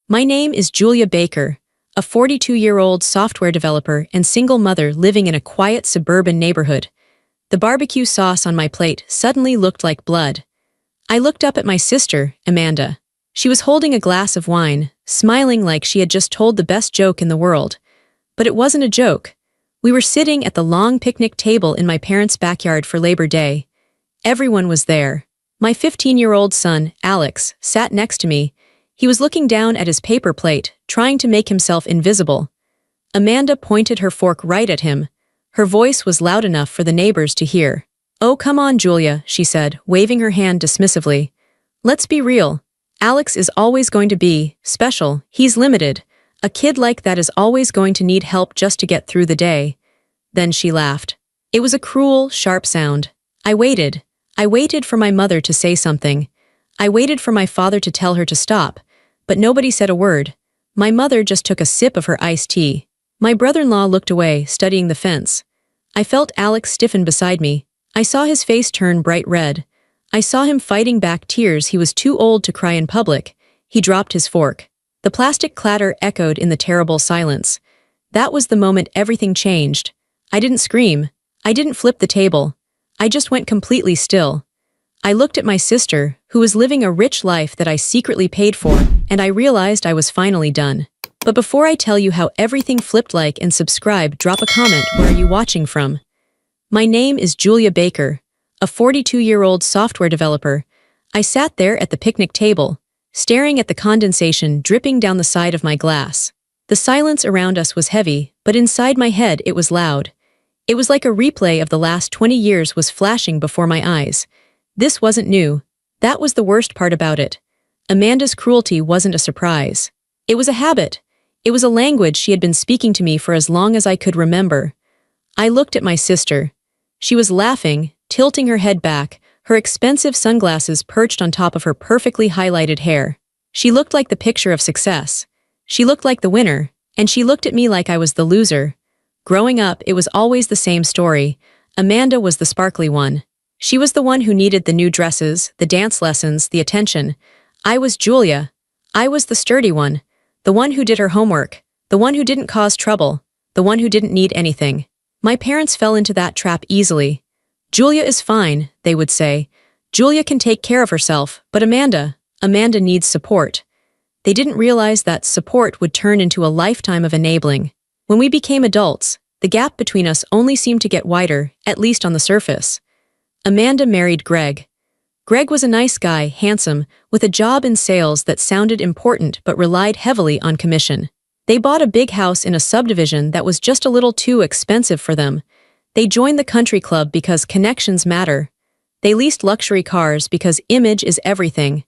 My name is Julia Baker, a 42-year-old software developer and single mother living in a quiet suburban neighborhood. The barbecue sauce on my plate suddenly looked like blood. I looked up at my sister, Amanda. She was holding a glass of wine, smiling like she had just told the best joke in the world. But it wasn't a joke. We were sitting at the long picnic table in my parents' backyard for Labor Day. Everyone was there. My 15-year-old son, Alex, sat next to me. He was looking down at his paper plate, trying to make himself invisible. Amanda pointed her fork right at him. Her voice was loud enough for the neighbors to hear. "Oh, come on, Julia," she said, waving her hand dismissively. "Let's be real. Alex is always going to be special. He's limited. A kid like that is always going to need help just to get through the day." Then she laughed. It was a cruel, sharp sound. I waited. I waited for my mother to say something. I waited for my father to tell her to stop, but nobody said a word. My mother just took a sip of her iced tea. My brother-in-law looked away, studying the fence. I felt Alex stiffen beside me. I saw his face turn bright red. I saw him fighting back tears. He was too old to cry in public. He dropped his fork. The plastic clatter echoed in the terrible silence. That was the moment everything changed. I didn't scream. I didn't flip the table. I just went completely still. I looked at my sister, who was living a rich life that I secretly paid for, and I realized I was finally done. But before I tell you how everything flipped, like and subscribe, drop a comment. Where are you watching from? My name is Julia Baker, a 42-year-old software developer. I sat there at the picnic table, staring at the condensation dripping down the side of my glass. The silence around us was heavy, but inside my head it was loud. It was like a replay of the last 20 years was flashing before my eyes. This wasn't new. That was the worst part about it. Amanda's cruelty wasn't a surprise. It was a habit. It was a language she had been speaking to me for as long as I could remember. I looked at my sister. She was laughing, tilting her head back, her expensive sunglasses perched on top of her perfectly highlighted hair. She looked like the picture of success. She looked like the winner, and she looked at me like I was the loser. Growing up, it was always the same story. Amanda was the sparkly one. She was the one who needed the new dresses, the dance lessons, the attention. I was Julia. I was the sturdy one, the one who did her homework, the one who didn't cause trouble, the one who didn't need anything. My parents fell into that trap easily. "Julia is fine," they would say. "Julia can take care of herself, but Amanda needs support." They didn't realize that support would turn into a lifetime of enabling. When we became adults, the gap between us only seemed to get wider, at least on the surface. Amanda married Greg. Greg was a nice guy, handsome, with a job in sales that sounded important but relied heavily on commission. They bought a big house in a subdivision that was just a little too expensive for them. They joined the country club because connections matter. They leased luxury cars because image is everything.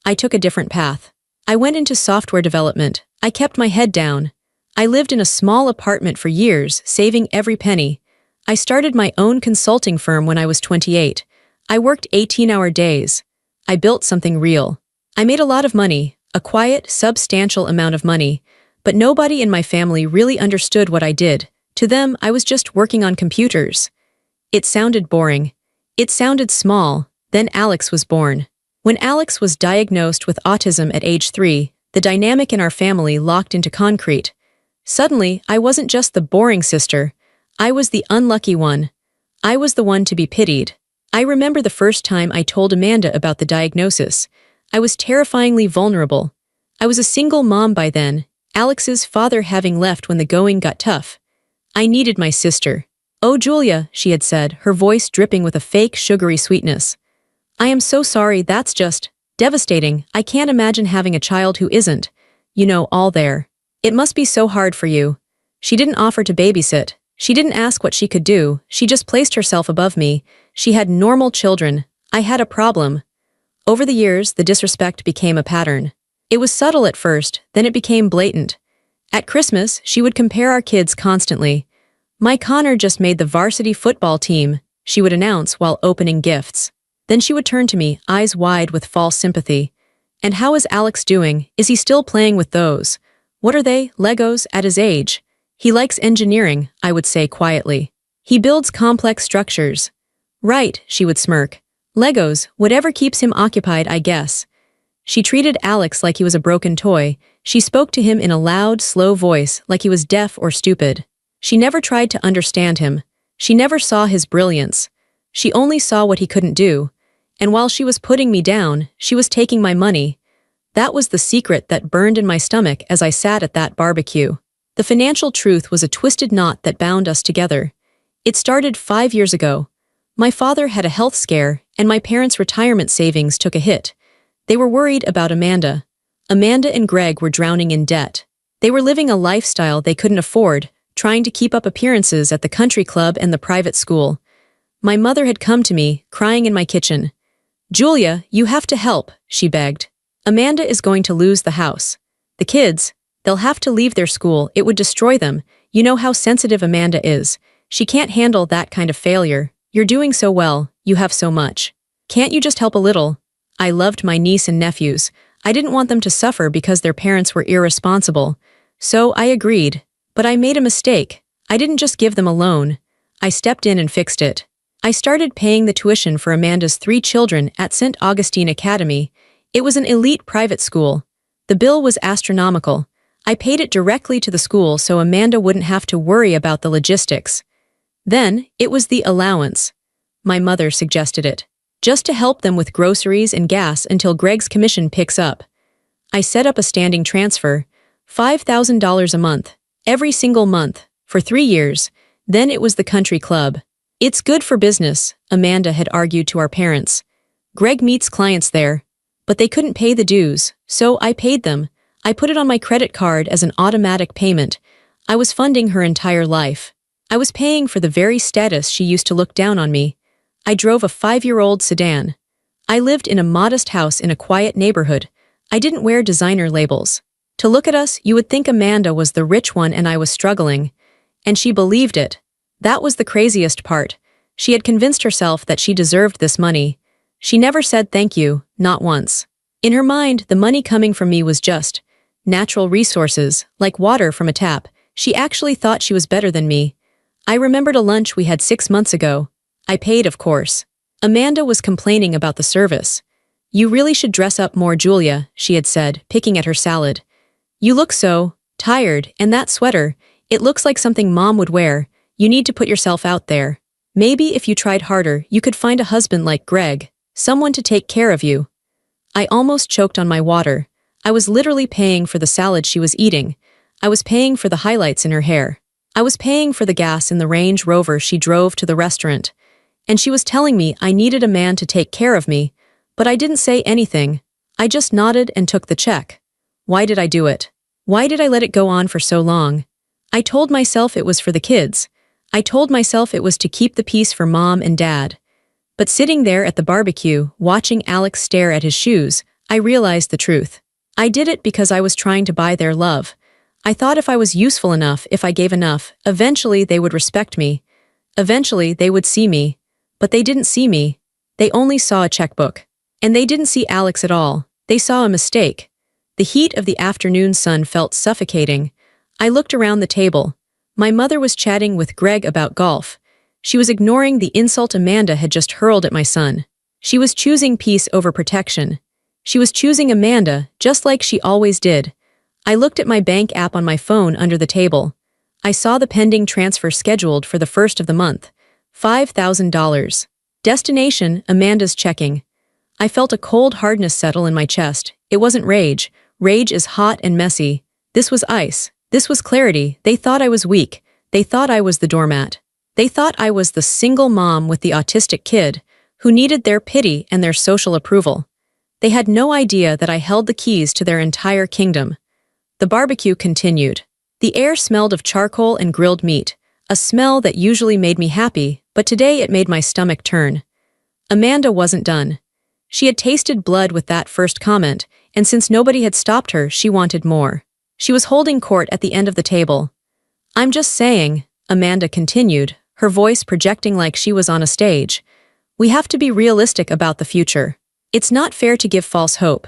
I took a different path. I went into software development. I kept my head down. I lived in a small apartment for years, saving every penny. I started my own consulting firm when I was 28. I worked 18-hour days. I built something real. I made a lot of money, a quiet, substantial amount of money, but nobody in my family really understood what I did. To them, I was just working on computers. It sounded boring. It sounded small. Then Alex was born. When Alex was diagnosed with autism at age 3, the dynamic in our family locked into concrete. Suddenly, I wasn't just the boring sister. I was the unlucky one. I was the one to be pitied. I remember the first time I told Amanda about the diagnosis. I was terrifyingly vulnerable. I was a single mom by then, Alex's father having left when the going got tough. I needed my sister. "Oh, Julia," she had said, her voice dripping with a fake sugary sweetness. "I am so sorry, that's just devastating. I can't imagine having a child who isn't, all there. It must be so hard for you." She didn't offer to babysit. She didn't ask what she could do. She just placed herself above me. She had normal children. I had a problem. Over the years, the disrespect became a pattern. It was subtle at first, then it became blatant. At Christmas, she would compare our kids constantly. "My Connor just made the varsity football team," she would announce while opening gifts. Then she would turn to me, eyes wide with false sympathy. "And how is Alex doing? Is he still playing with those? What are they, Legos, at his age?" "He likes engineering," I would say quietly. "He builds complex structures." "Right," she would smirk. "Legos, whatever keeps him occupied, I guess." She treated Alex like he was a broken toy. She spoke to him in a loud, slow voice like he was deaf or stupid. She never tried to understand him. She never saw his brilliance. She only saw what he couldn't do. And while she was putting me down, she was taking my money. That was the secret that burned in my stomach as I sat at that barbecue. The financial truth was a twisted knot that bound us together. It started 5 years ago. My father had a health scare, and my parents' retirement savings took a hit. They were worried about Amanda. Amanda and Greg were drowning in debt. They were living a lifestyle they couldn't afford, trying to keep up appearances at the country club and the private school. My mother had come to me, crying in my kitchen. "Julia, you have to help," she begged. "Amanda is going to lose the house. The kids, they'll have to leave their school, it would destroy them. You know how sensitive Amanda is. She can't handle that kind of failure. You're doing so well, you have so much. Can't you just help a little?" I loved my niece and nephews. I didn't want them to suffer because their parents were irresponsible. So I agreed. But I made a mistake. I didn't just give them a loan. I stepped in and fixed it. I started paying the tuition for Amanda's 3 children at St. Augustine Academy. It was an elite private school. The bill was astronomical. I paid it directly to the school so Amanda wouldn't have to worry about the logistics. Then, it was the allowance. My mother suggested it. Just to help them with groceries and gas until Greg's commission picks up. I set up a standing transfer, $5,000 a month, every single month, for 3 years. Then it was the country club. "It's good for business," Amanda had argued to our parents. "Greg meets clients there." But they couldn't pay the dues, so I paid them. I put it on my credit card as an automatic payment. I was funding her entire life. I was paying for the very status she used to look down on me. I drove a 5-year-old sedan. I lived in a modest house in a quiet neighborhood. I didn't wear designer labels. To look at us, you would think Amanda was the rich one and I was struggling. And she believed it. That was the craziest part. She had convinced herself that she deserved this money. She never said thank you, not once. In her mind, the money coming from me was just natural resources, like water from a tap. She actually thought she was better than me. I remembered a lunch we had 6 months ago. I paid, of course. Amanda was complaining about the service. "You really should dress up more, Julia," she had said, picking at her salad. "You look so tired, and that sweater, it looks like something Mom would wear. You need to put yourself out there. Maybe if you tried harder, you could find a husband like Greg, someone to take care of you." I almost choked on my water. I was literally paying for the salad she was eating. I was paying for the highlights in her hair. I was paying for the gas in the Range Rover she drove to the restaurant. And she was telling me I needed a man to take care of me, but I didn't say anything. I just nodded and took the check. Why did I do it? Why did I let it go on for so long? I told myself it was for the kids. I told myself it was to keep the peace for Mom and Dad. But sitting there at the barbecue, watching Alex stare at his shoes, I realized the truth. I did it because I was trying to buy their love. I thought if I was useful enough, if I gave enough, eventually they would respect me. Eventually they would see me. But they didn't see me. They only saw a checkbook. And they didn't see Alex at all. They saw a mistake. The heat of the afternoon sun felt suffocating. I looked around the table. My mother was chatting with Greg about golf. She was ignoring the insult Amanda had just hurled at my son. She was choosing peace over protection. She was choosing Amanda, just like she always did. I looked at my bank app on my phone under the table. I saw the pending transfer scheduled for the 1st of the month. $5,000. Destination, Amanda's checking. I felt a cold hardness settle in my chest. It wasn't rage. Rage is hot and messy. This was ice. This was clarity. They thought I was weak. They thought I was the doormat. They thought I was the single mom with the autistic kid who needed their pity and their social approval. They had no idea that I held the keys to their entire kingdom. The barbecue continued. The air smelled of charcoal and grilled meat, a smell that usually made me happy, but today it made my stomach turn. Amanda wasn't done. She had tasted blood with that first comment, and since nobody had stopped her, she wanted more. She was holding court at the end of the table. "I'm just saying," Amanda continued, her voice projecting like she was on a stage. "We have to be realistic about the future. It's not fair to give false hope."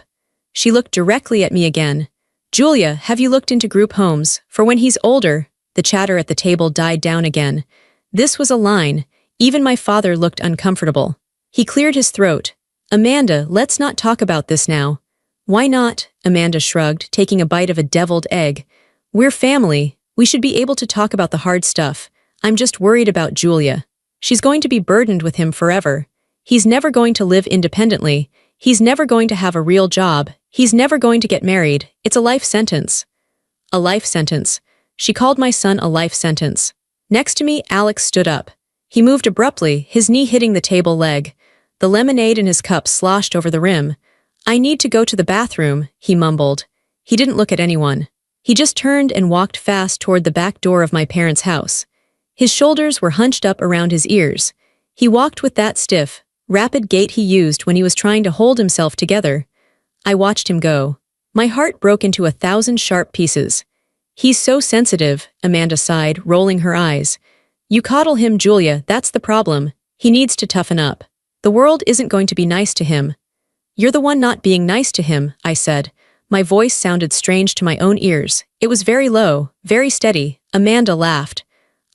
She looked directly at me again. "Julia, have you looked into group homes, for when he's older?" The chatter at the table died down again. This was a line. Even my father looked uncomfortable. He cleared his throat. "Amanda, let's not talk about this now. Why not? Amanda shrugged, taking a bite of a deviled egg. We're family. We should be able to talk about the hard stuff. I'm just worried about Julia. She's going to be burdened with him forever. He's never going to live independently. He's never going to have a real job. He's never going to get married. It's a life sentence. A life sentence. She called my son a life sentence. Next to me, Alex stood up. He moved abruptly, his knee hitting the table leg. The lemonade in his cup sloshed over the rim. I need to go to the bathroom, he mumbled. He didn't look at anyone. He just turned and walked fast toward the back door of my parents' house. His shoulders were hunched up around his ears. He walked with that stiff, rapid gait he used when he was trying to hold himself together. I watched him go. My heart broke into 1,000 sharp pieces. He's so sensitive, Amanda sighed, rolling her eyes. You coddle him, Julia, that's the problem. He needs to toughen up. The world isn't going to be nice to him. You're the one not being nice to him, I said. My voice sounded strange to my own ears. It was very low, very steady. Amanda laughed.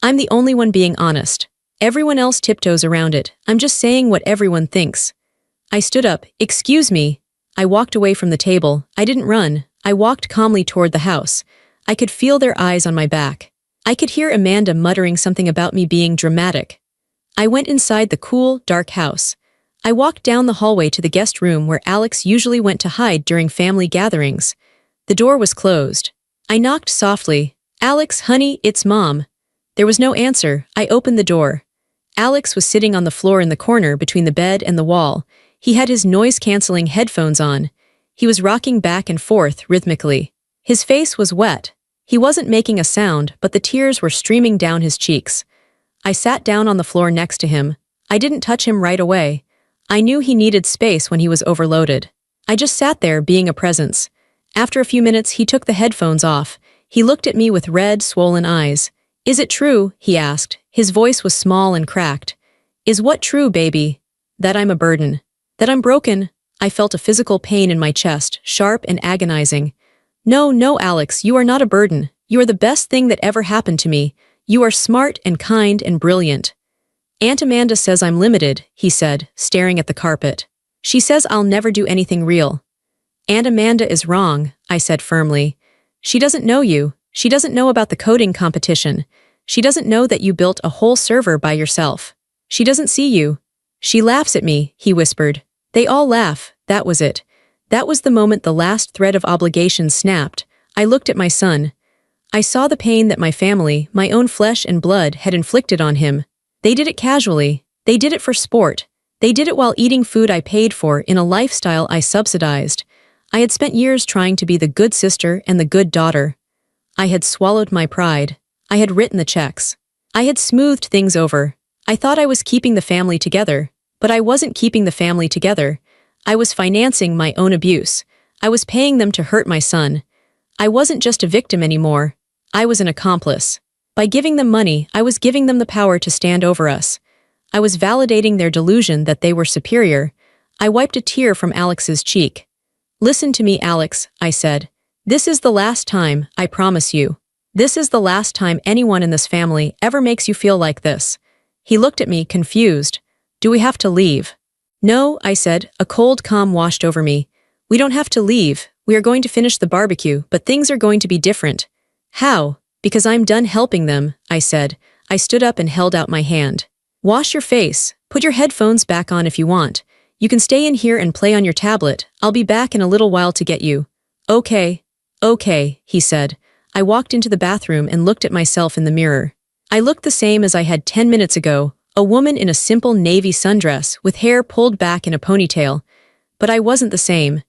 I'm the only one being honest. Everyone else tiptoes around it. I'm just saying what everyone thinks. I stood up. Excuse me. I walked away from the table. I didn't run. I walked calmly toward the house. I could feel their eyes on my back. I could hear Amanda muttering something about me being dramatic. I went inside the cool, dark house. I walked down the hallway to the guest room where Alex usually went to hide during family gatherings. The door was closed. I knocked softly. Alex, honey, it's Mom. There was no answer. I opened the door. Alex was sitting on the floor in the corner between the bed and the wall. He had his noise-canceling headphones on. He was rocking back and forth rhythmically. His face was wet. He wasn't making a sound, but the tears were streaming down his cheeks. I sat down on the floor next to him. I didn't touch him right away. I knew he needed space when he was overloaded. I just sat there being a presence. After a few minutes, he took the headphones off. He looked at me with red, swollen eyes. Is it true? He asked. His voice was small and cracked. Is what true, baby? That I'm a burden. That I'm broken. I felt a physical pain in my chest, sharp and agonizing. No, no, Alex, you are not a burden. You are the best thing that ever happened to me. You are smart and kind and brilliant. Aunt Amanda says I'm limited, he said, staring at the carpet. She says I'll never do anything real. Aunt Amanda is wrong, I said firmly. She doesn't know you. She doesn't know about the coding competition. She doesn't know that you built a whole server by yourself. She doesn't see you. She laughs at me, he whispered. They all laugh, that was it. That was the moment the last thread of obligation snapped. I looked at my son. I saw the pain that my family, my own flesh and blood, had inflicted on him. They did it casually. They did it for sport. They did it while eating food I paid for in a lifestyle I subsidized. I had spent years trying to be the good sister and the good daughter. I had swallowed my pride. I had written the checks. I had smoothed things over. I thought I was keeping the family together, but I wasn't keeping the family together. I was financing my own abuse. I was paying them to hurt my son. I wasn't just a victim anymore. I was an accomplice. By giving them money, I was giving them the power to stand over us. I was validating their delusion that they were superior. I wiped a tear from Alex's cheek. Listen to me, Alex, I said. This is the last time, I promise you. This is the last time anyone in this family ever makes you feel like this. He looked at me, confused. Do we have to leave? No, I said, a cold calm washed over me. We don't have to leave. We are going to finish the barbecue, but things are going to be different. How? Because I'm done helping them, I said. I stood up and held out my hand. Wash your face. Put your headphones back on if you want. You can stay in here and play on your tablet. I'll be back in a little while to get you. Okay, he said. I walked into the bathroom and looked at myself in the mirror. I looked the same as I had 10 minutes ago, a woman in a simple navy sundress with hair pulled back in a ponytail. But I wasn't the same.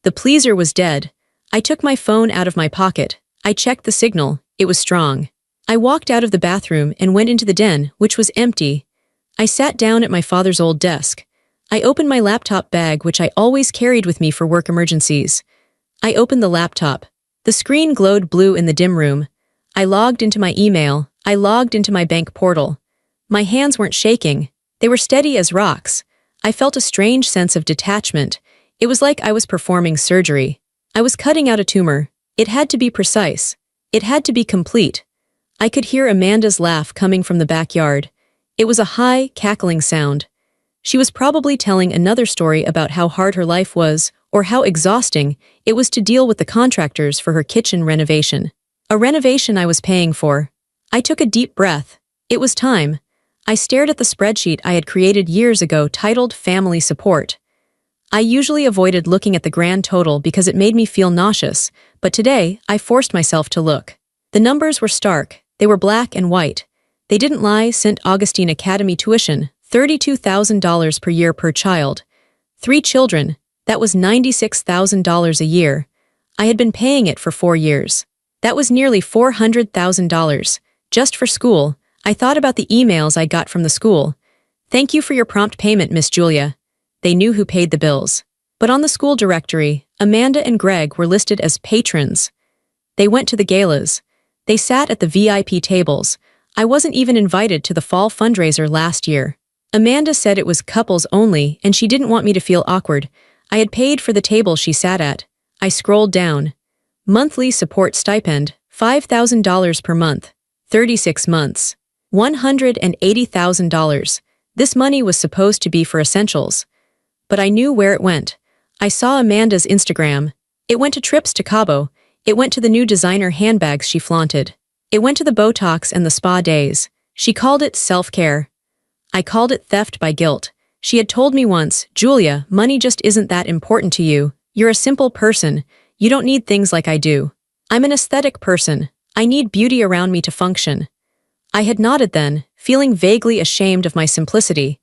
The pleaser was dead. I took my phone out of my pocket. I checked the signal. It was strong. I walked out of the bathroom and went into the den, which was empty. I sat down at my father's old desk. I opened my laptop bag, which I always carried with me for work emergencies. I opened the laptop. The screen glowed blue in the dim room. I logged into my email. I logged into my bank portal. My hands weren't shaking. They were steady as rocks. I felt a strange sense of detachment. It was like I was performing surgery. I was cutting out a tumor. It had to be precise. It had to be complete. I could hear Amanda's laugh coming from the backyard. It was a high, cackling sound. She was probably telling another story about how hard her life was, or how exhausting it was to deal with the contractors for her kitchen renovation. A renovation I was paying for. I took a deep breath. It was time. I stared at the spreadsheet I had created years ago titled Family Support. I usually avoided looking at the grand total because it made me feel nauseous, but today I forced myself to look. The numbers were stark. They were black and white. They didn't lie. St. Augustine Academy tuition, $32,000 per year per child. 3 children, that was $96,000 a year. I had been paying it for 4 years. That was nearly $400,000. Just for school. I thought about the emails I got from the school. Thank you for your prompt payment, Miss Julia. They knew who paid the bills. But on the school directory, Amanda and Greg were listed as patrons. They went to the galas. They sat at the VIP tables. I wasn't even invited to the fall fundraiser last year. Amanda said it was couples only and she didn't want me to feel awkward. I had paid for the table she sat at. I scrolled down. Monthly support stipend, $5,000 per month. 36 months. $180,000. This money was supposed to be for essentials. But I knew where it went. I saw Amanda's Instagram. It went to trips to Cabo. It went to the new designer handbags she flaunted. It went to the Botox and the spa days. She called it self-care. I called it theft by guilt. She had told me once, Julia, money just isn't that important to you. You're a simple person. You don't need things like I do. I'm an aesthetic person. I need beauty around me to function. I had nodded then, feeling vaguely ashamed of my simplicity.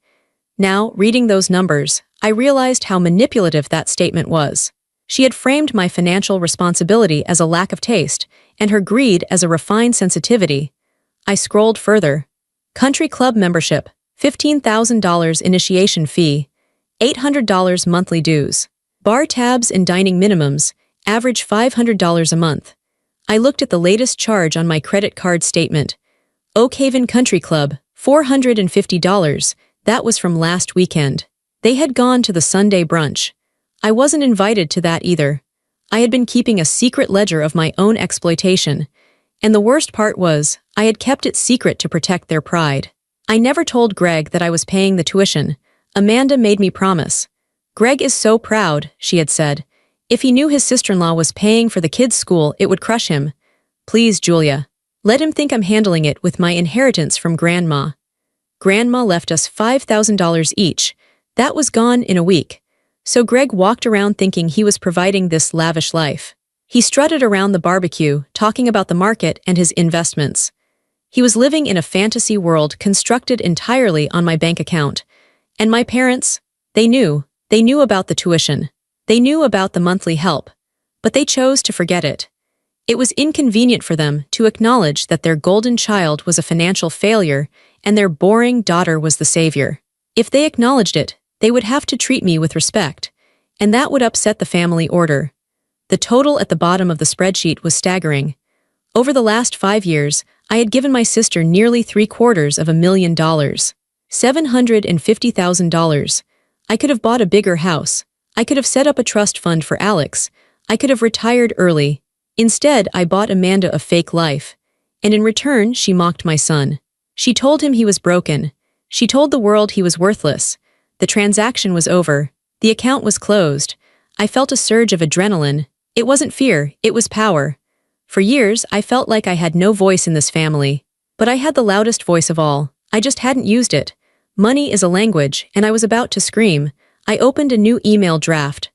Now, reading those numbers, I realized how manipulative that statement was. She had framed my financial responsibility as a lack of taste, and her greed as a refined sensitivity. I scrolled further. Country club membership, $15,000 initiation fee, $800 monthly dues. Bar tabs and dining minimums, average $500 a month. I looked at the latest charge on my credit card statement. Oak Haven Country Club, $450. That was from last weekend. They had gone to the Sunday brunch. I wasn't invited to that either. I had been keeping a secret ledger of my own exploitation. And the worst part was, I had kept it secret to protect their pride. I never told Greg that I was paying the tuition. Amanda made me promise. Greg is so proud, she had said. If he knew his sister-in-law was paying for the kids' school, it would crush him. Please, Julia. Let him think I'm handling it with my inheritance from Grandma. Grandma left us $5,000 each. That was gone in a week. So Greg walked around thinking he was providing this lavish life. He strutted around the barbecue, talking about the market and his investments. He was living in a fantasy world constructed entirely on my bank account. And my parents, they knew about the tuition. They knew about the monthly help. But they chose to forget it. It was inconvenient for them to acknowledge that their golden child was a financial failure and their boring daughter was the savior. If they acknowledged it, they would have to treat me with respect, and that would upset the family order. The total at the bottom of the spreadsheet was staggering. Over the last 5 years, I had given my sister nearly $750,000. $750,000. I could have bought a bigger house. I could have set up a trust fund for Alex. I could have retired early. Instead, I bought Amanda a fake life. And in return, she mocked my son. She told him he was broken. She told the world he was worthless. The transaction was over. The account was closed. I felt a surge of adrenaline. It wasn't fear, it was power. For years, I felt like I had no voice in this family. But I had the loudest voice of all. I just hadn't used it. Money is a language, and I was about to scream. I opened a new email draft.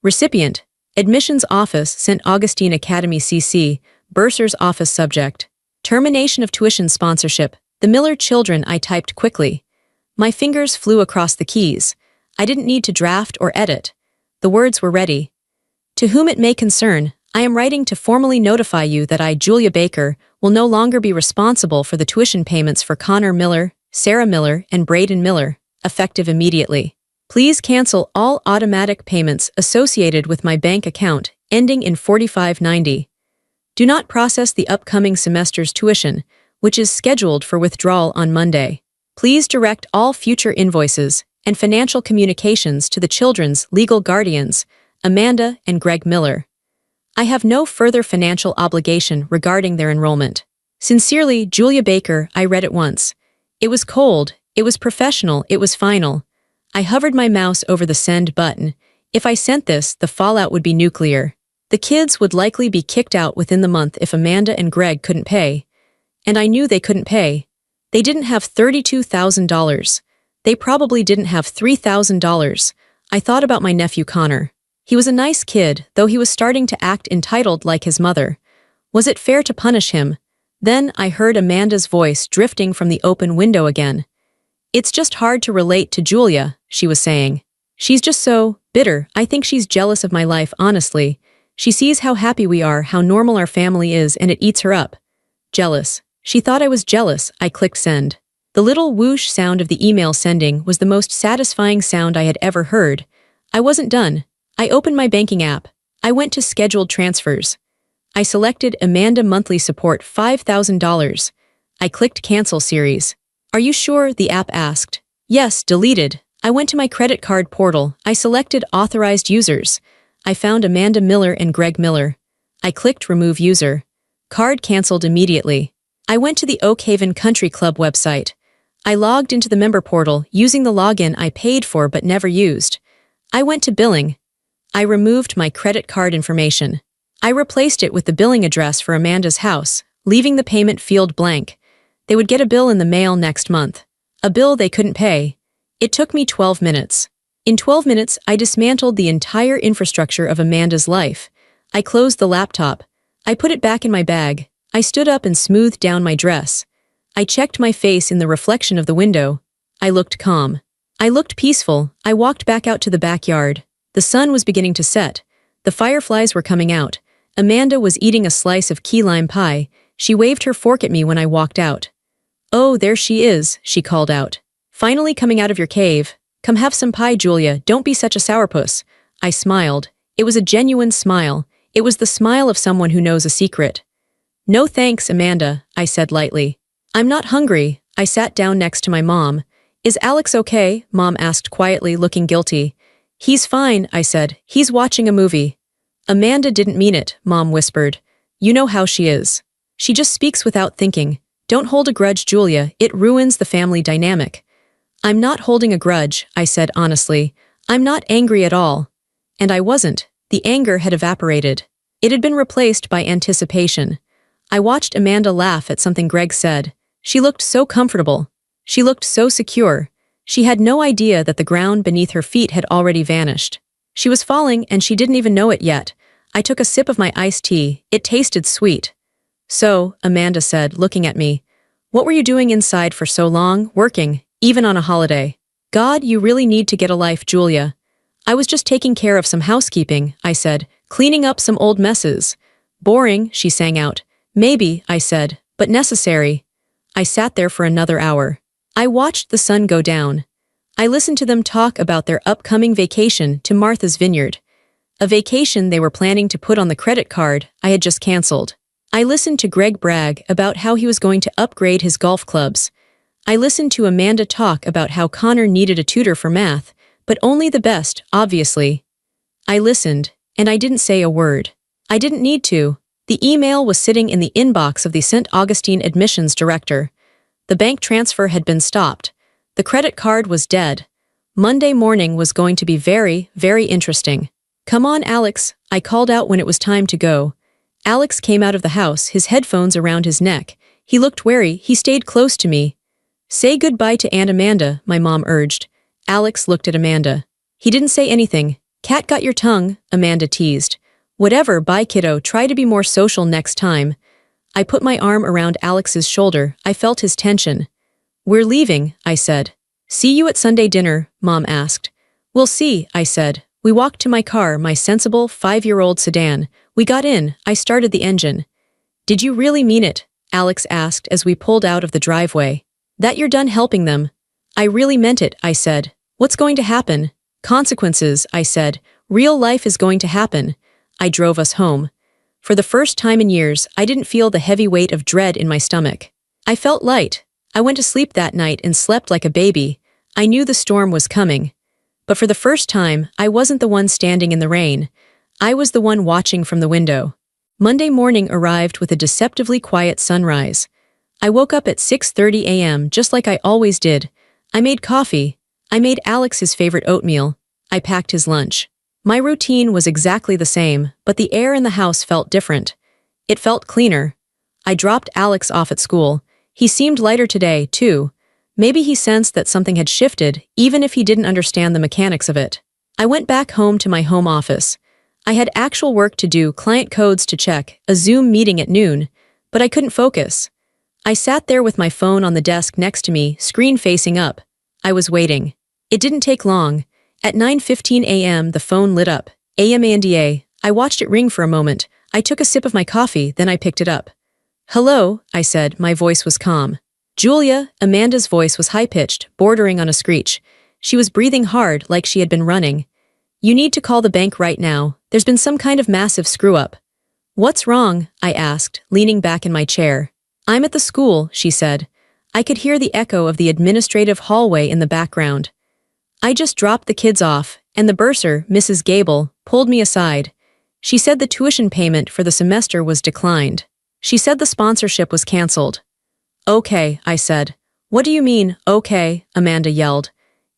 Recipient, Admissions Office, St. Augustine Academy CC, Bursar's Office Subject. Termination of tuition sponsorship. The Miller children. I typed quickly. My fingers flew across the keys. I didn't need to draft or edit. The words were ready. To whom it may concern, I am writing to formally notify you that I, Julia Baker, will no longer be responsible for the tuition payments for Connor Miller, Sarah Miller, and Braden Miller, effective immediately. Please cancel all automatic payments associated with my bank account, ending in 4590. Do not process the upcoming semester's tuition, which is scheduled for withdrawal on Monday. Please direct all future invoices and financial communications to the children's legal guardians, Amanda and Greg Miller. I have no further financial obligation regarding their enrollment. Sincerely, Julia Baker. I read it once. It was cold, it was professional, it was final. I hovered my mouse over the send button. If I sent this, the fallout would be nuclear. The kids would likely be kicked out within the month if Amanda and Greg couldn't pay. And I knew they couldn't pay. They didn't have $32,000. They probably didn't have $3,000. I thought about my nephew Connor. He was a nice kid, though he was starting to act entitled like his mother. Was it fair to punish him? Then I heard Amanda's voice drifting from the open window again. It's just hard to relate to Julia, she was saying. She's just so bitter. I think she's jealous of my life, honestly. She sees how happy we are, how normal our family is, and it eats her up. Jealous. She thought I was jealous. I clicked send. The little whoosh sound of the email sending was the most satisfying sound I had ever heard. I wasn't done. I opened my banking app. I went to scheduled transfers. I selected Amanda monthly support $5,000. I clicked cancel series. Are you sure? The app asked. Yes, deleted. I went to my credit card portal. I selected authorized users. I found Amanda Miller and Greg Miller. I clicked remove user. Card canceled immediately. I went to the Oak Haven Country Club website. I logged into the member portal using the login I paid for but never used. I went to billing. I removed my credit card information. I replaced it with the billing address for Amanda's house, leaving the payment field blank. They would get a bill in the mail next month. A bill they couldn't pay. It took me 12 minutes. In 12 minutes, I dismantled the entire infrastructure of Amanda's life. I closed the laptop. I put it back in my bag. I stood up and smoothed down my dress. I checked my face in the reflection of the window. I looked calm. I looked peaceful. I walked back out to the backyard. The sun was beginning to set. The fireflies were coming out. Amanda was eating a slice of key lime pie. She waved her fork at me when I walked out. Oh, there she is, she called out. Finally coming out of your cave. Come have some pie, Julia. Don't be such a sourpuss. I smiled. It was a genuine smile. It was the smile of someone who knows a secret. No thanks, Amanda, I said lightly. I'm not hungry. I sat down next to my mom. Is Alex okay? Mom asked quietly, looking guilty. He's fine, I said. He's watching a movie. Amanda didn't mean it, Mom whispered. You know how she is. She just speaks without thinking. Don't hold a grudge, Julia. It ruins the family dynamic. I'm not holding a grudge, I said honestly. I'm not angry at all. And I wasn't. The anger had evaporated. It had been replaced by anticipation. I watched Amanda laugh at something Greg said. She looked so comfortable. She looked so secure. She had no idea that the ground beneath her feet had already vanished. She was falling and she didn't even know it yet. I took a sip of my iced tea. It tasted sweet. So, Amanda said, looking at me, what were you doing inside for so long, working, even on a holiday? God, you really need to get a life, Julia. I was just taking care of some housekeeping, I said, cleaning up some old messes. Boring, she sang out. Maybe, I said, but necessary. I sat there for another hour. I watched the sun go down. I listened to them talk about their upcoming vacation to Martha's Vineyard. A vacation they were planning to put on the credit card I had just canceled. I listened to Greg brag about how he was going to upgrade his golf clubs. I listened to Amanda talk about how Connor needed a tutor for math, but only the best, obviously. I listened, and I didn't say a word. I didn't need to. The email was sitting in the inbox of the St. Augustine admissions director. The bank transfer had been stopped. The credit card was dead. Monday morning was going to be very, very interesting. Come on, Alex, I called out when it was time to go. Alex came out of the house, his headphones around his neck. He looked wary. He stayed close to me. Say goodbye to Aunt Amanda, my mom urged. Alex looked at Amanda. He didn't say anything. Cat got your tongue, Amanda teased. Whatever, bye kiddo, try to be more social next time. I put my arm around Alex's shoulder. I felt his tension. We're leaving, I said. See you at Sunday dinner, Mom asked. We'll see, I said. We walked to my car, my sensible 5-year-old sedan. We got in. I started the engine. Did you really mean it? Alex asked as we pulled out of the driveway. That you're done helping them? I really meant it, I said. What's going to happen? Consequences, I said. Real life is going to happen. I drove us home. For the first time in years, I didn't feel the heavy weight of dread in my stomach. I felt light. I went to sleep that night and slept like a baby. I knew the storm was coming. But for the first time, I wasn't the one standing in the rain. I was the one watching from the window. Monday morning arrived with a deceptively quiet sunrise. I woke up at 6:30 a.m. just like I always did. I made coffee. I made Alex his favorite oatmeal. I packed his lunch. My routine was exactly the same, but the air in the house felt different. It felt cleaner. I dropped Alex off at school. He seemed lighter today, too. Maybe he sensed that something had shifted, even if he didn't understand the mechanics of it. I went back home to my home office. I had actual work to do, client codes to check, a Zoom meeting at noon, but I couldn't focus. I sat there with my phone on the desk next to me, screen facing up. I was waiting. It didn't take long. At 9:15 a.m. the phone lit up. AMANDA. I watched it ring for a moment. I took a sip of my coffee, then I picked it up. "Hello," I said. My voice was calm. "Julia." Amanda's voice was high-pitched, bordering on a screech. She was breathing hard, like she had been running. "You need to call the bank right now. There's been some kind of massive screw-up." "What's wrong?" I asked, leaning back in my chair. "I'm at the school," she said. I could hear the echo of the administrative hallway in the background. "I just dropped the kids off, and the bursar, Mrs. Gable, pulled me aside. She said the tuition payment for the semester was declined. She said the sponsorship was canceled." "Okay," I said. "What do you mean, okay?" Amanda yelled.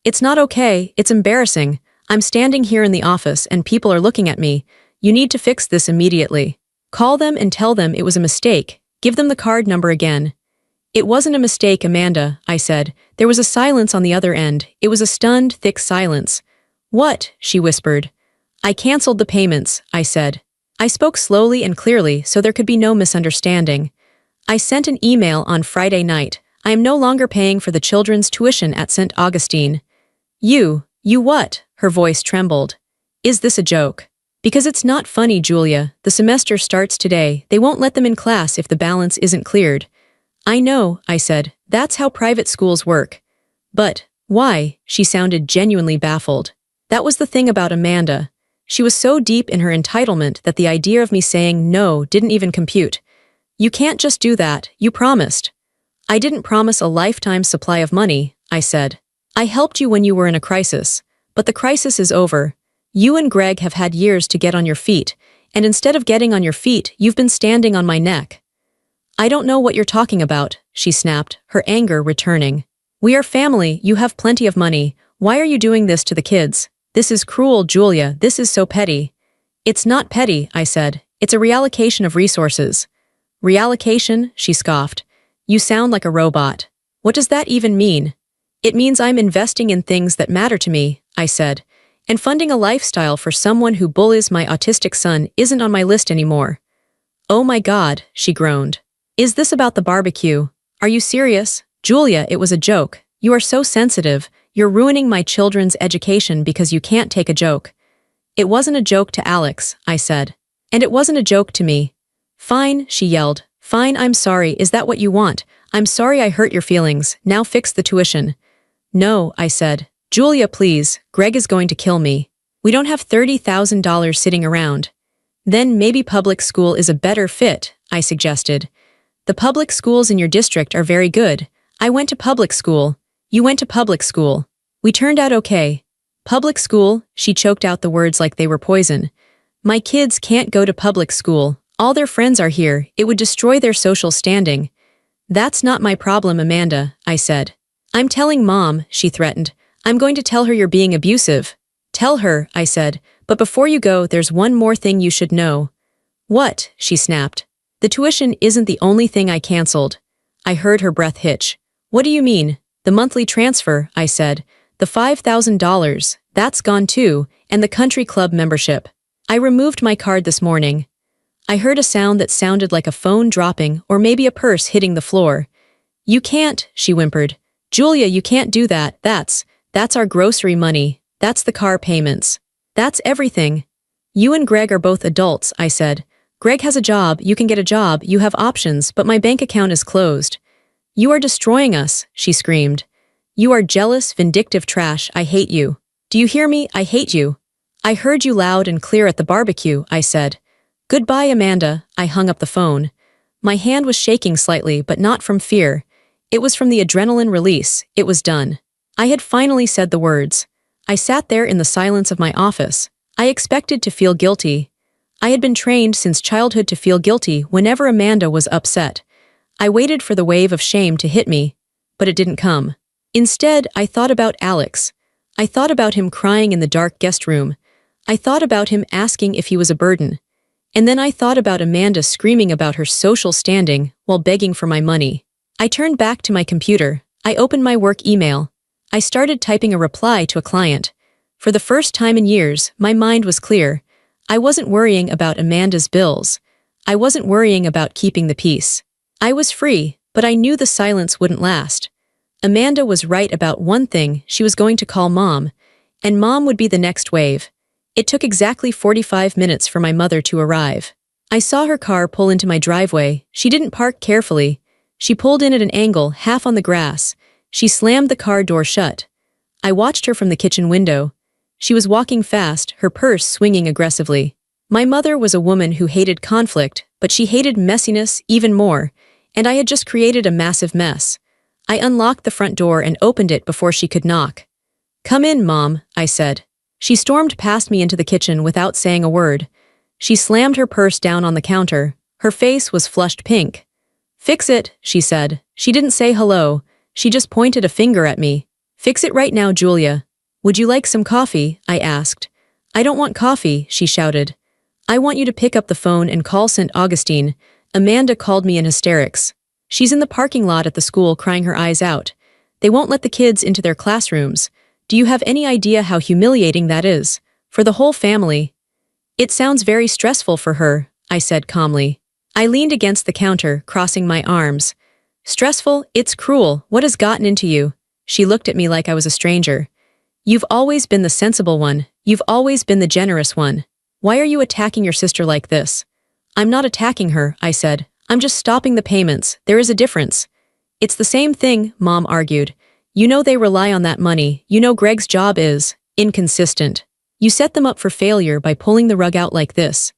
"It's not okay, it's embarrassing. I'm standing here in the office and people are looking at me. You need to fix this immediately. Call them and tell them it was a mistake. Give them the card number again." "It wasn't a mistake, Amanda," I said. There was a silence on the other end. It was a stunned, thick silence. "What?" she whispered. "I canceled the payments," I said. I spoke slowly and clearly so there could be no misunderstanding. "I sent an email on Friday night. I am no longer paying for the children's tuition at St. Augustine." You what?" Her voice trembled. "Is this a joke?" "Because it's not funny, Julia. The semester starts today. They won't let them in class if the balance isn't cleared." "I know," I said. "That's how private schools work." "But why?" She sounded genuinely baffled. That was the thing about Amanda. She was so deep in her entitlement that the idea of me saying no didn't even compute. "You can't just do that, you promised." "I didn't promise a lifetime supply of money," I said. "I helped you when you were in a crisis. But the crisis is over. You and Greg have had years to get on your feet, and instead of getting on your feet, you've been standing on my neck." "I don't know what you're talking about," she snapped, her anger returning. "We are family, you have plenty of money. Why are you doing this to the kids? This is cruel, Julia, this is so petty." "It's not petty," I said. "It's a reallocation of resources." "Reallocation?" she scoffed. "You sound like a robot. What does that even mean?" "It means I'm investing in things that matter to me," I said. "And funding a lifestyle for someone who bullies my autistic son isn't on my list anymore." "Oh my God," she groaned. "Is this about the barbecue? Are you serious?" "Julia, it was a joke. You are so sensitive. You're ruining my children's education because you can't take a joke." "It wasn't a joke to Alex," I said. "And it wasn't a joke to me." "Fine," she yelled. "Fine, I'm sorry. Is that what you want? I'm sorry I hurt your feelings. Now fix the tuition." "No," I said. "Julia, please. Greg is going to kill me. We don't have $30,000 sitting around." "Then maybe public school is a better fit," I suggested. "The public schools in your district are very good. I went to public school. You went to public school. We turned out okay." "Public school?" She choked out the words like they were poison. "My kids can't go to public school. All their friends are here. It would destroy their social standing." "That's not my problem, Amanda," I said. "I'm telling Mom," she threatened. "I'm going to tell her you're being abusive." "Tell her," I said. "But before you go, there's one more thing you should know." "What?" she snapped. "The tuition isn't the only thing I canceled." I heard her breath hitch. "What do you mean?" "The monthly transfer," I said. "The $5,000, that's gone too, and the country club membership. I removed my card this morning." I heard a sound that sounded like a phone dropping or maybe a purse hitting the floor. "You can't," she whimpered. "Julia, you can't do that. That's our grocery money. That's the car payments. That's everything." "You and Greg are both adults," I said. "Greg has a job, you can get a job, you have options, but my bank account is closed." "You are destroying us," she screamed. "You are jealous, vindictive trash. I hate you. Do you hear me? I hate you." "I heard you loud and clear at the barbecue," I said. "Goodbye, Amanda." I hung up the phone. My hand was shaking slightly, but not from fear. It was from the adrenaline release. It was done. I had finally said the words. I sat there in the silence of my office. I expected to feel guilty. I had been trained since childhood to feel guilty whenever Amanda was upset. I waited for the wave of shame to hit me, but it didn't come. Instead, I thought about Alex. I thought about him crying in the dark guest room. I thought about him asking if he was a burden. And then I thought about Amanda screaming about her social standing while begging for my money. I turned back to my computer. I opened my work email. I started typing a reply to a client. For the first time in years, my mind was clear. I wasn't worrying about Amanda's bills. I wasn't worrying about keeping the peace. I was free, but I knew the silence wouldn't last. Amanda was right about one thing: she was going to call Mom, and Mom would be the next wave. It took exactly 45 minutes for my mother to arrive. I saw her car pull into my driveway. She didn't park carefully. She pulled in at an angle, half on the grass. She slammed the car door shut. I watched her from the kitchen window. She was walking fast, her purse swinging aggressively. My mother was a woman who hated conflict, but she hated messiness even more, and I had just created a massive mess. I unlocked the front door and opened it before she could knock. "Come in, Mom," I said. She stormed past me into the kitchen without saying a word. She slammed her purse down on the counter. Her face was flushed pink. "Fix it," she said. She didn't say hello. She just pointed a finger at me. "Fix it right now, Julia." "Would you like some coffee?" I asked. "I don't want coffee," she shouted. "I want you to pick up the phone and call St. Augustine." Amanda called me in hysterics. "She's in the parking lot at the school crying her eyes out. They won't let the kids into their classrooms. Do you have any idea how humiliating that is? For the whole family." "It sounds very stressful for her," I said calmly. I leaned against the counter, crossing my arms. "Stressful? It's cruel. What has gotten into you?" She looked at me like I was a stranger. "You've always been the sensible one. You've always been the generous one. Why are you attacking your sister like this?" "I'm not attacking her," I said. "I'm just stopping the payments. There is a difference." "It's the same thing," Mom argued. "You know they rely on that money. You know Greg's job is inconsistent. You set them up for failure by pulling the rug out like this."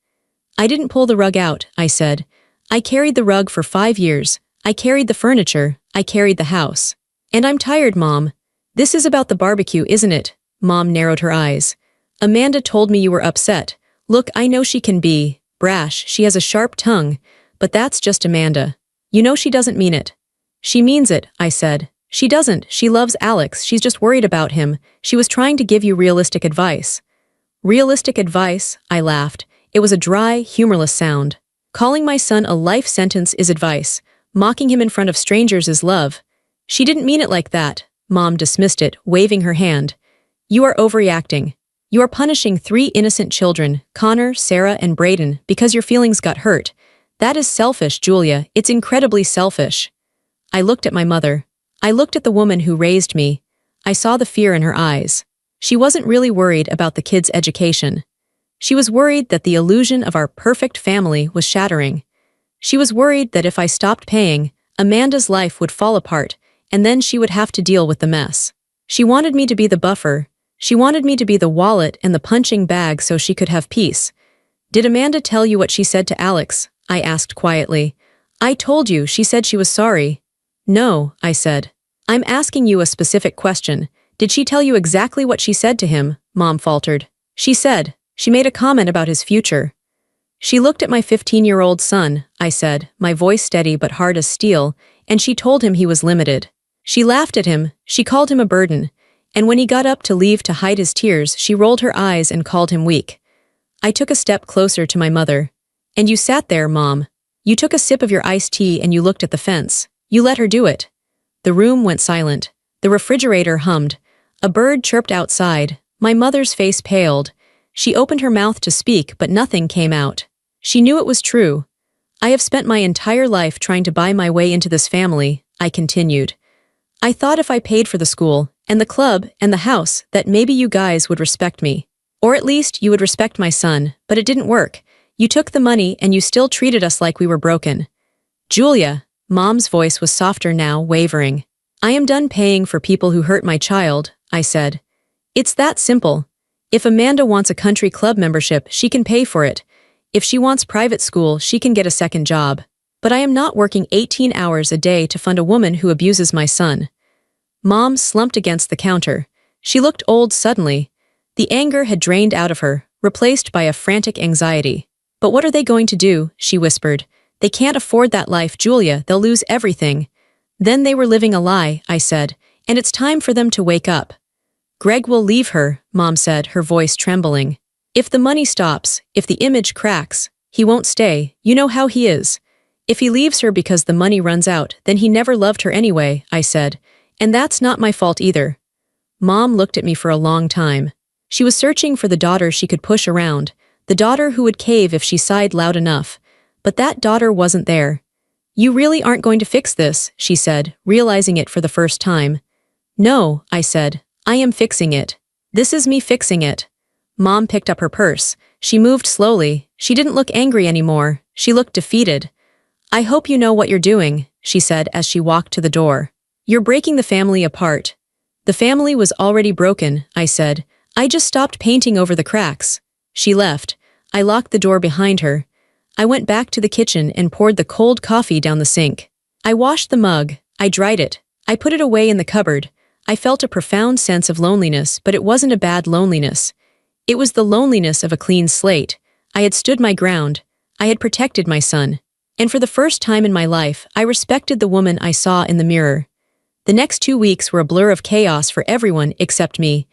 "I didn't pull the rug out," I said. "I carried the rug for 5 years. I carried the furniture. I carried the house. And I'm tired, Mom." "This is about the barbecue, isn't it?" Mom narrowed her eyes. "Amanda told me you were upset. Look, I know she can be brash. She has a sharp tongue. But that's just Amanda. You know she doesn't mean it." "She means it," I said. "She doesn't. She loves Alex. She's just worried about him. She was trying to give you realistic advice." "Realistic advice?" I laughed. It was a dry, humorless sound. "Calling my son a life sentence is advice. Mocking him in front of strangers is love." "She didn't mean it like that." Mom dismissed it, waving her hand. "You are overreacting. You are punishing 3 innocent children, Connor, Sarah, and Brayden, because your feelings got hurt. That is selfish, Julia. It's incredibly selfish." I looked at my mother. I looked at the woman who raised me. I saw the fear in her eyes. She wasn't really worried about the kids' education. She was worried that the illusion of our perfect family was shattering. She was worried that if I stopped paying, Amanda's life would fall apart, and then she would have to deal with the mess. She wanted me to be the buffer. She wanted me to be the wallet and the punching bag so she could have peace. "Did Amanda tell you what she said to Alex?" I asked quietly. "I told you, she said she was sorry." "No," I said. "I'm asking you a specific question. Did she tell you exactly what she said to him?" Mom faltered. She made a comment about his future." "She looked at my 15-year-old son," I said, my voice steady but hard as steel, "and she told him he was limited. She laughed at him, she called him a burden, and when he got up to leave to hide his tears, she rolled her eyes and called him weak." I took a step closer to my mother. "And you sat there, Mom. You took a sip of your iced tea and you looked at the fence. You let her do it." The room went silent. The refrigerator hummed. A bird chirped outside. My mother's face paled. She opened her mouth to speak, but nothing came out. She knew it was true. "I have spent my entire life trying to buy my way into this family," I continued. "I thought if I paid for the school, and the club, and the house, that maybe you guys would respect me. Or at least you would respect my son, but it didn't work. You took the money and you still treated us like we were broken." "Julia," Mom's voice was softer now, wavering. "I am done paying for people who hurt my child," I said. "It's that simple. If Amanda wants a country club membership, she can pay for it. If she wants private school, she can get a second job. But I am not working 18 hours a day to fund a woman who abuses my son." Mom slumped against the counter. She looked old suddenly. The anger had drained out of her, replaced by a frantic anxiety. "But what are they going to do?" she whispered. "They can't afford that life, Julia. They'll lose everything." "Then they were living a lie," I said, "and it's time for them to wake up." "Greg will leave her," Mom said, her voice trembling. If the money stops, if the image cracks, he won't stay, you know how he is. If he leaves her because the money runs out, then he never loved her anyway, I said. And that's not my fault either. Mom looked at me for a long time. She was searching for the daughter she could push around, the daughter who would cave if she sighed loud enough. But that daughter wasn't there. You really aren't going to fix this, she said, realizing it for the first time. No, I said. I am fixing it. This is me fixing it. Mom picked up her purse. She moved slowly. She didn't look angry anymore. She looked defeated. I hope you know what you're doing, she said as she walked to the door. You're breaking the family apart. The family was already broken, I said. I just stopped painting over the cracks. She left. I locked the door behind her. I went back to the kitchen and poured the cold coffee down the sink. I washed the mug. I dried it. I put it away in the cupboard. I felt a profound sense of loneliness, but it wasn't a bad loneliness. It was the loneliness of a clean slate. I had stood my ground. I had protected my son. And for the first time in my life, I respected the woman I saw in the mirror. The next 2 weeks were a blur of chaos for everyone except me.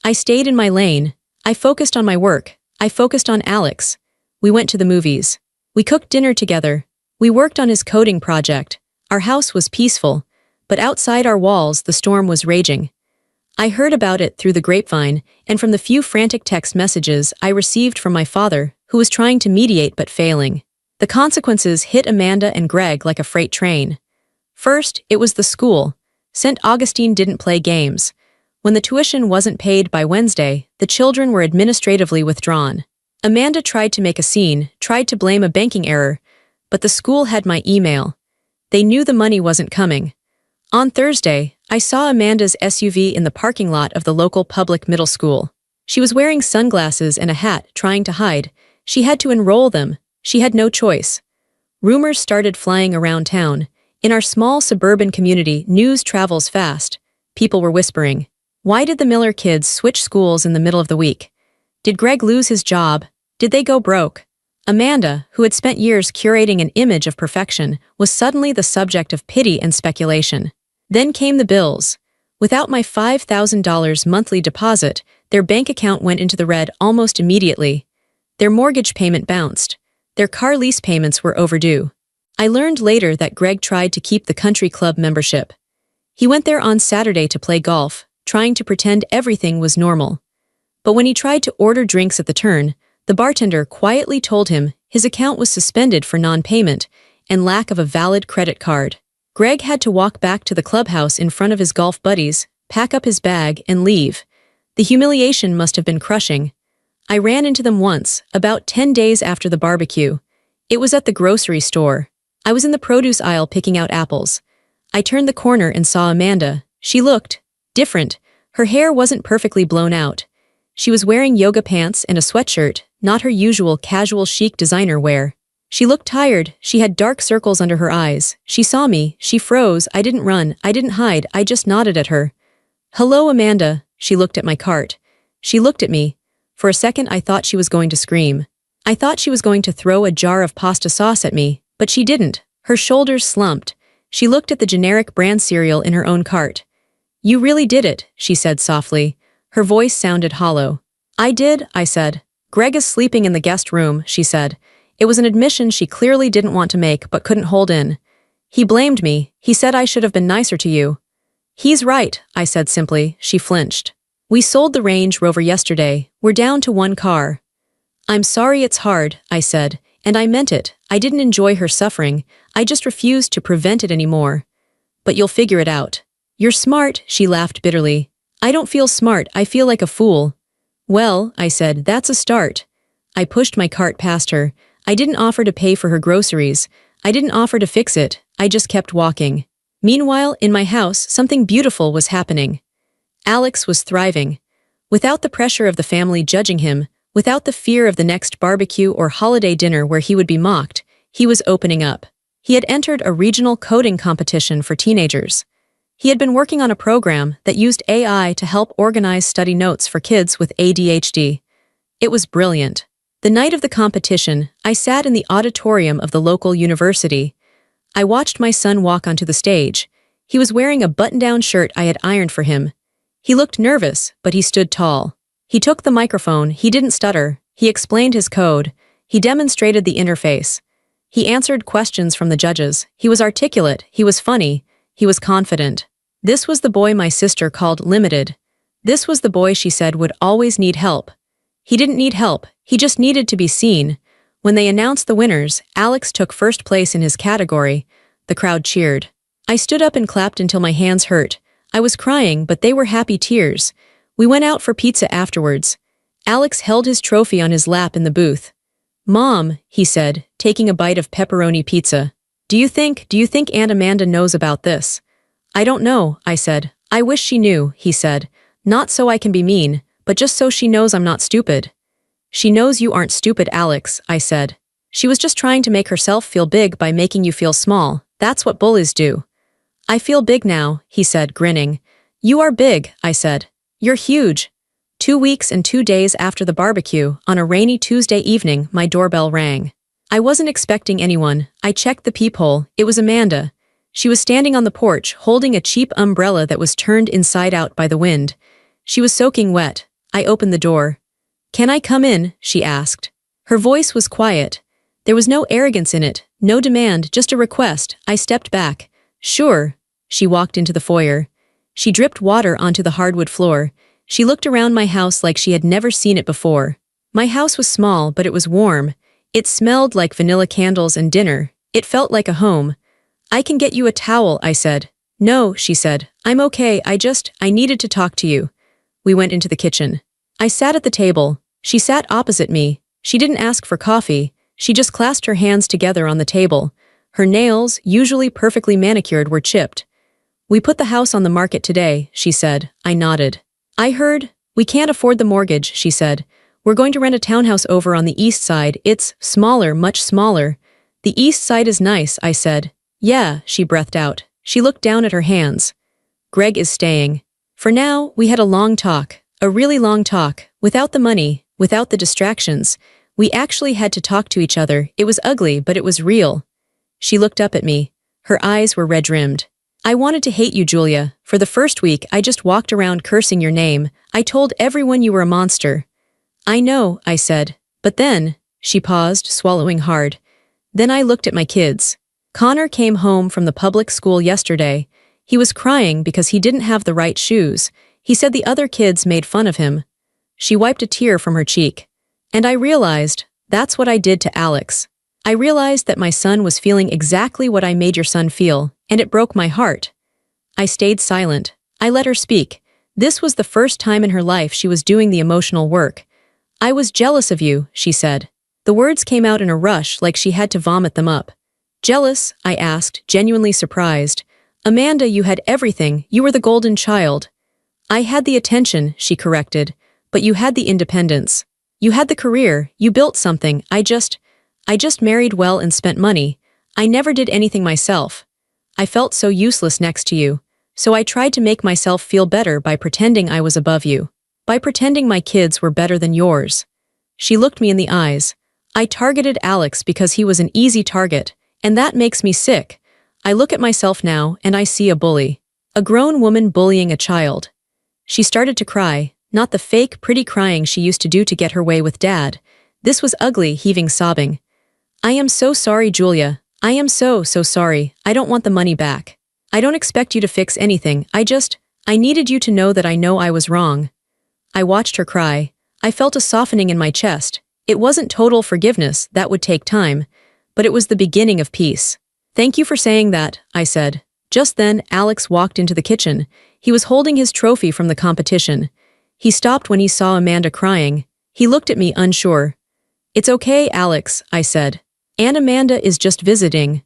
I stayed in my lane. I focused on my work. I focused on Alex. We went to the movies. We cooked dinner together. We worked on his coding project. Our house was peaceful, but outside our walls the storm was raging. I heard about it through the grapevine and from the few frantic text messages I received from my father, who was trying to mediate but failing. The consequences hit Amanda and Greg like a freight train. First, it was the school. St. Augustine didn't play games. When the tuition wasn't paid by Wednesday, the children were administratively withdrawn. Amanda tried to make a scene, tried to blame a banking error, but the school had my email. They knew the money wasn't coming. On Thursday, I saw Amanda's SUV in the parking lot of the local public middle school. She was wearing sunglasses and a hat, trying to hide. She had to enroll them. She had no choice. Rumors started flying around town. In our small suburban community, news travels fast. People were whispering. Why did the Miller kids switch schools in the middle of the week? Did Greg lose his job? Did they go broke? Amanda, who had spent years curating an image of perfection, was suddenly the subject of pity and speculation. Then came the bills. Without my $5,000 monthly deposit, their bank account went into the red almost immediately. Their mortgage payment bounced. Their car lease payments were overdue. I learned later that Greg tried to keep the country club membership. He went there on Saturday to play golf, trying to pretend everything was normal. But when he tried to order drinks at the turn, the bartender quietly told him his account was suspended for non-payment and lack of a valid credit card. Greg had to walk back to the clubhouse in front of his golf buddies, pack up his bag, and leave. The humiliation must have been crushing. I ran into them once, about 10 days after the barbecue. It was at the grocery store. I was in the produce aisle picking out apples. I turned the corner and saw Amanda. She looked different. Her hair wasn't perfectly blown out. She was wearing yoga pants and a sweatshirt, not her usual casual chic designer wear. She looked tired. She had dark circles under her eyes. She saw me. She froze. I didn't run. I didn't hide. I just nodded at her. Hello, Amanda. She looked at my cart. She looked at me. For a second I thought she was going to scream. I thought she was going to throw a jar of pasta sauce at me, but she didn't. Her shoulders slumped. She looked at the generic brand cereal in her own cart. You really did it, she said softly. Her voice sounded hollow. I did, I said. Greg is sleeping in the guest room, she said. It was an admission she clearly didn't want to make but couldn't hold in. He blamed me. He said I should have been nicer to you. He's right, I said simply. She flinched. We sold the Range Rover yesterday. We're down to one car. I'm sorry it's hard, I said, and I meant it. I didn't enjoy her suffering. I just refused to prevent it anymore. But you'll figure it out. You're smart, she laughed bitterly. I don't feel smart, I feel like a fool. Well, I said, that's a start. I pushed my cart past her. I didn't offer to pay for her groceries. I didn't offer to fix it. I just kept walking. Meanwhile, in my house, something beautiful was happening. Alex was thriving. Without the pressure of the family judging him, without the fear of the next barbecue or holiday dinner where he would be mocked, he was opening up. He had entered a regional coding competition for teenagers. He had been working on a program that used AI to help organize study notes for kids with ADHD. It was brilliant. The night of the competition, I sat in the auditorium of the local university. I watched my son walk onto the stage. He was wearing a button-down shirt I had ironed for him. He looked nervous, but he stood tall. He took the microphone. He didn't stutter. He explained his code. He demonstrated the interface. He answered questions from the judges. He was articulate, he was funny, he was confident. This was the boy my sister called limited. This was the boy she said would always need help. He didn't need help, he just needed to be seen. When they announced the winners, Alex took first place in his category. The crowd cheered. I stood up and clapped until my hands hurt. I was crying, but they were happy tears. We went out for pizza afterwards. Alex held his trophy on his lap in the booth. "Mom," he said, taking a bite of pepperoni pizza. Do you think Aunt Amanda knows about this?" "I don't know," I said. "I wish she knew," he said. "Not so I can be mean, but just so she knows I'm not stupid." "She knows you aren't stupid, Alex," I said. "She was just trying to make herself feel big by making you feel small. That's what bullies do." "I feel big now," he said, grinning. "You are big," I said. "You're huge." 2 weeks and 2 days after the barbecue, on a rainy Tuesday evening, my doorbell rang. I wasn't expecting anyone. I checked the peephole. It was Amanda. She was standing on the porch, holding a cheap umbrella that was turned inside out by the wind. She was soaking wet. I opened the door. "Can I come in?" she asked. Her voice was quiet. There was no arrogance in it, no demand, just a request. I stepped back. "Sure." She walked into the foyer. She dripped water onto the hardwood floor. She looked around my house like she had never seen it before. My house was small, but it was warm. It smelled like vanilla candles and dinner. It felt like a home. "I can get you a towel," I said. "No," she said. "I'm okay, I needed to talk to you." We went into the kitchen. I sat at the table. She sat opposite me. She didn't ask for coffee. She just clasped her hands together on the table. Her nails, usually perfectly manicured, were chipped. "We put the house on the market today," she said. I nodded. "I heard. We can't afford the mortgage," she said. "We're going to rent a townhouse over on the east side. It's smaller, much smaller." "The east side is nice," I said. "Yeah," she breathed out. She looked down at her hands. "Greg is staying." For now, we had a long talk. A really long talk. Without the money, without the distractions. We actually had to talk to each other. It was ugly, but it was real. She looked up at me. Her eyes were red-rimmed. "I wanted to hate you, Julia. For the first week, I just walked around cursing your name. I told everyone you were a monster." "I know," I said. "But then," she paused, swallowing hard. "Then I looked at my kids. Connor came home from the public school yesterday. He was crying because he didn't have the right shoes. He said the other kids made fun of him." She wiped a tear from her cheek. "And I realized, that's what I did to Alex. I realized that my son was feeling exactly what I made your son feel, and it broke my heart." I stayed silent. I let her speak. This was the first time in her life she was doing the emotional work. "I was jealous of you," she said. The words came out in a rush, like she had to vomit them up. "Jealous?" I asked, genuinely surprised. "Amanda, you had everything. You were the golden child." "I had the attention," she corrected. "But you had the independence. You had the career. You built something. I just married well and spent money. I never did anything myself. I felt so useless next to you. So I tried to make myself feel better by pretending I was above you. By pretending my kids were better than yours." She looked me in the eyes. "I targeted Alex because he was an easy target, and that makes me sick. I look at myself now and I see a bully. A grown woman bullying a child." She started to cry, not the fake, pretty crying she used to do to get her way with Dad. This was ugly, heaving sobbing. "I am so sorry, Julia. I am so sorry. I don't want the money back. I don't expect you to fix anything. I needed you to know that I know I was wrong." I watched her cry. I felt a softening in my chest. It wasn't total forgiveness, that would take time. But it was the beginning of peace. "Thank you for saying that," I said. Just then, Alex walked into the kitchen. He was holding his trophy from the competition. He stopped when he saw Amanda crying. He looked at me unsure. "It's okay, Alex," I said. "Aunt Amanda is just visiting."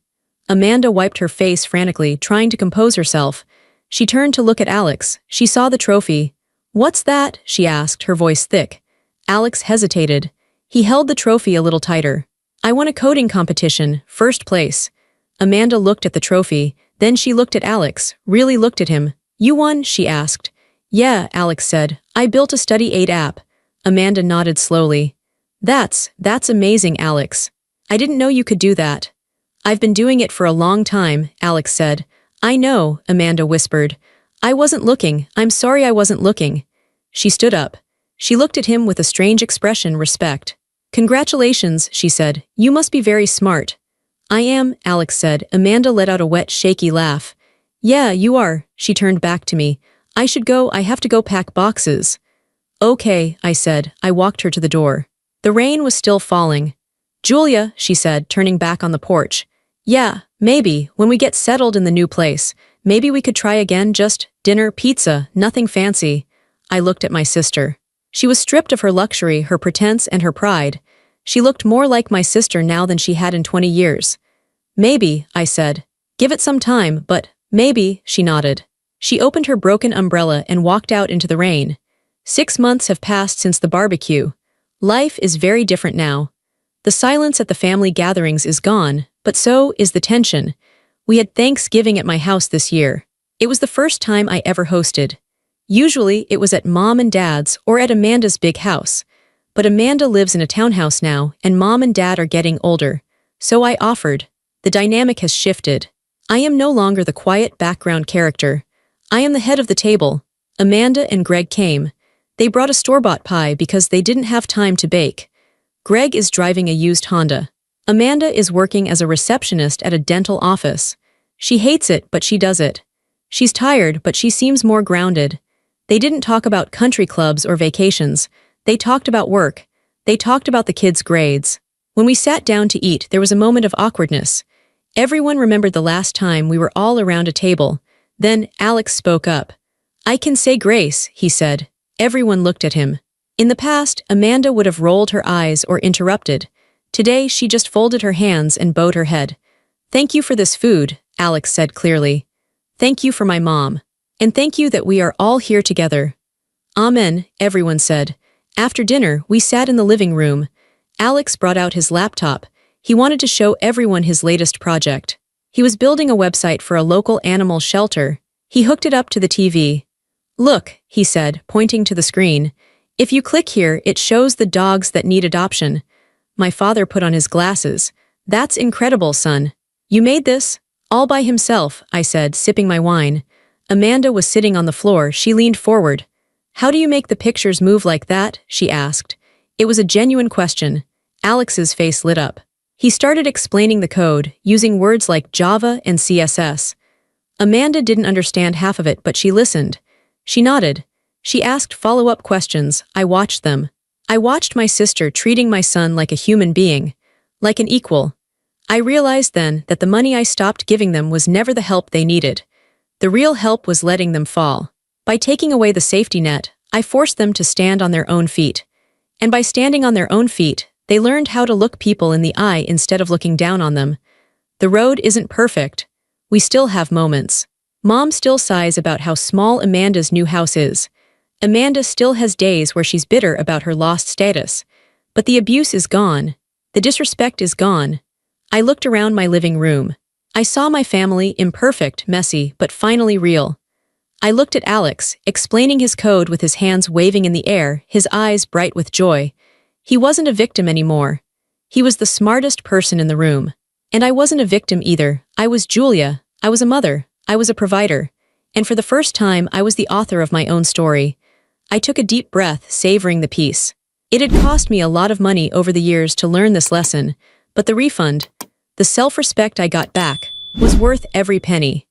Amanda wiped her face frantically, trying to compose herself. She turned to look at Alex. She saw the trophy. "What's that?" she asked, her voice thick. Alex hesitated. He held the trophy a little tighter. "I won a coding competition, first place." Amanda looked at the trophy. Then she looked at Alex, really looked at him. "You won?" she asked. "Yeah," Alex said. "I built a study aid app." Amanda nodded slowly. That's amazing, Alex. I didn't know you could do that." "I've been doing it for a long time," Alex said. "I know," Amanda whispered. "I wasn't looking. I'm sorry I wasn't looking." She stood up. She looked at him with a strange expression, respect. Congratulations, she said. You must be very smart. I am, Alex said. Amanda let out a wet, shaky laugh. Yeah, you are, she turned back to me. I have to go pack boxes. Okay, I said. I walked her to the door. The rain was still falling. Julia, she said, turning back on the porch. Yeah, maybe, when we get settled in the new place, maybe we could try again, just dinner, pizza, nothing fancy. I looked at my sister. She was stripped of her luxury, her pretense, and her pride. She looked more like my sister now than she had in 20 years. Maybe, I said. Give it some time, but maybe, she nodded. She opened her broken umbrella and walked out into the rain. 6 months have passed since the barbecue. Life is very different now. The silence at the family gatherings is gone, but so is the tension. We had Thanksgiving at my house this year. It was the first time I ever hosted. Usually, it was at Mom and Dad's or at Amanda's big house. But Amanda lives in a townhouse now, and Mom and Dad are getting older. So I offered. The dynamic has shifted. I am no longer the quiet background character. I am the head of the table. Amanda and Greg came. They brought a store-bought pie because they didn't have time to bake. Greg is driving a used Honda. Amanda is working as a receptionist at a dental office. She hates it, but she does it. She's tired, but she seems more grounded. They didn't talk about country clubs or vacations. They talked about work. They talked about the kids' grades. When we sat down to eat, there was a moment of awkwardness. Everyone remembered the last time we were all around a table. Then Alex spoke up. I can say grace, he said. Everyone looked at him. In the past, Amanda would have rolled her eyes or interrupted. Today, she just folded her hands and bowed her head. Thank you for this food, Alex said clearly. Thank you for my mom. And thank you that we are all here together. Amen, everyone said. After dinner, we sat in the living room. Alex brought out his laptop. He wanted to show everyone his latest project. He was building a website for a local animal shelter. He hooked it up to the TV. Look, he said, pointing to the screen. If you click here, it shows the dogs that need adoption. My father put on his glasses. That's incredible, son. You made this? All by himself, I said, sipping my wine. Amanda was sitting on the floor. She leaned forward. How do you make the pictures move like that? She asked. It was a genuine question. Alex's face lit up. He started explaining the code, using words like Java and CSS. Amanda didn't understand half of it, but she listened. She nodded. She asked follow-up questions. I watched them. I watched my sister treating my son like a human being, like an equal. I realized then that the money I stopped giving them was never the help they needed. The real help was letting them fall. By taking away the safety net, I forced them to stand on their own feet. And by standing on their own feet, they learned how to look people in the eye instead of looking down on them. The road isn't perfect. We still have moments. Mom still sighs about how small Amanda's new house is. Amanda still has days where she's bitter about her lost status. But the abuse is gone. The disrespect is gone. I looked around my living room. I saw my family, imperfect, messy, but finally real. I looked at Alex, explaining his code with his hands waving in the air, his eyes bright with joy. He wasn't a victim anymore. He was the smartest person in the room. And I wasn't a victim either. I was Julia. I was a mother. I was a provider. And for the first time, I was the author of my own story. I took a deep breath, savoring the peace. It had cost me a lot of money over the years to learn this lesson, but the refund, the self-respect I got back, was worth every penny.